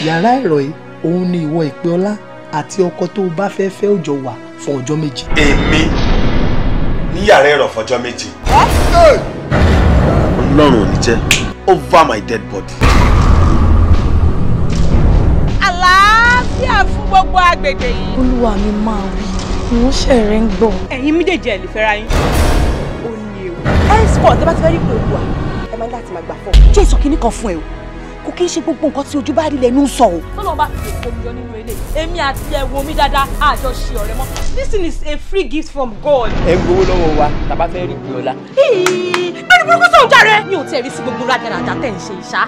yàrá ẹ̀rọ yìí òun ni ìwọ Ìpẹ́ọlá àti ọkọ tó bá fẹ́ fẹ́ ó jọ wà fún ọjọ́ méjì. èmi ní yàrá ẹ̀rọ fọjọ́ méjì. Ọlọ́run ò ní jẹ́ over my dead body. Àlàáfíà fún gbogbo agbègbè yìí. Olúwa mi máa wí mo ṣẹ̀rẹ̀ ń gbọ́. Ẹ̀yin méjèèjì ẹ̀ lè fẹ́ra yín. Ó ní ewu. Henceforth tẹ́ bá ti fẹ́ rí pé Olúwa ẹ máa ń láti máa gbà fọ́. Jẹ́ ìsọ kínní kan fún ẹ o kò kí n ṣe gbogbo nǹkan tí ojú bá rí lẹ́nu sọ o. Tọ́lọ́ bá fi èkó mi yọ nínú ilé. Èmi àti ẹ wo mi dáadáa àjọ ṣe ọ̀rẹ́ mọ́. This thing is a free gift from God. Ẹ gbowó lọ́wọ́ wa tàbá fẹ́ rí Ìpẹ́ọlá. Bẹ́ẹ̀ni burúkú sọ̀rọ̀ járe. Mi ò tiẹ̀ rí sí gbogbo rádaràdà tẹ̀ ń ṣe ìṣá.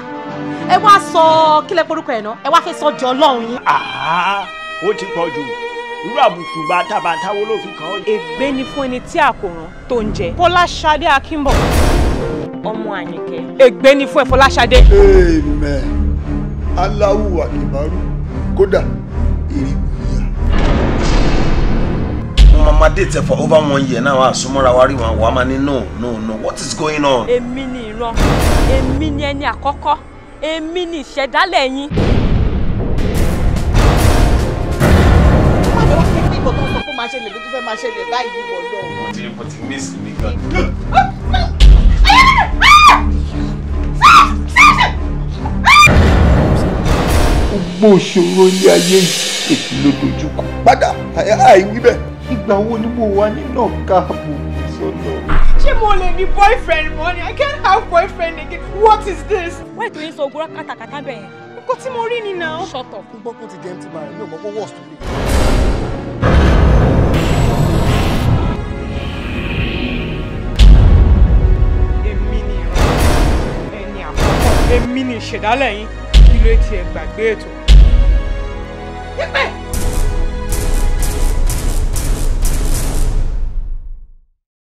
Ẹ wá sọ kílẹ̀ porúkọ ẹ̀ náà. Ẹ wá fẹ́ sọ di Ọlọ́run yín. Ó ti pọ̀ jù. Irú àbùkù bàtàbàtà wo ló fi kàn ọ́ yìí? Ègbé ni fún ẹni tí àkòrán tó ń jẹ. Fọláṣadé Akínbọ̀. Ọmọ Àyìnkẹ́. Ègbé ni fún ẹ Fọláṣadé. Amen. Allahu Akbar. Kódà ìrìbùyà. Mo máa date for over 1 year now. Àsomọ́ra wa rí wọn wà máa ní no. What is going on? Èmi ni ìran. Èmi ni ẹni àkọ́kọ́. Èmi ni ìṣẹ̀dálẹ̀ yín. máa ṣẹlẹ̀ ló tún fẹ́ máa ṣẹlẹ̀ báyìí bọ̀ lọ. Mo ti miss mi gan. Gbogbo òṣòro ilé ayé èyí ló dojú kọ. Padà àìwí bẹ́ẹ̀. Ìgbà wo ni mo wà nínú káàbù sọ́nà? Ṣé mo lè ní boyfriend mọ́ ni? I can't have boyfriend again. What is this? Why do you so gura katakata bẹ́ẹ̀? Nǹkan tí mo rí ni now. Shut up. Gbogbo kò ti di empty man. Mi ò mọ̀ pé worst to me. Èmi ni ìṣẹ̀dálẹ̀ yín kí ló ti ẹ̀ gbàgbé ètò.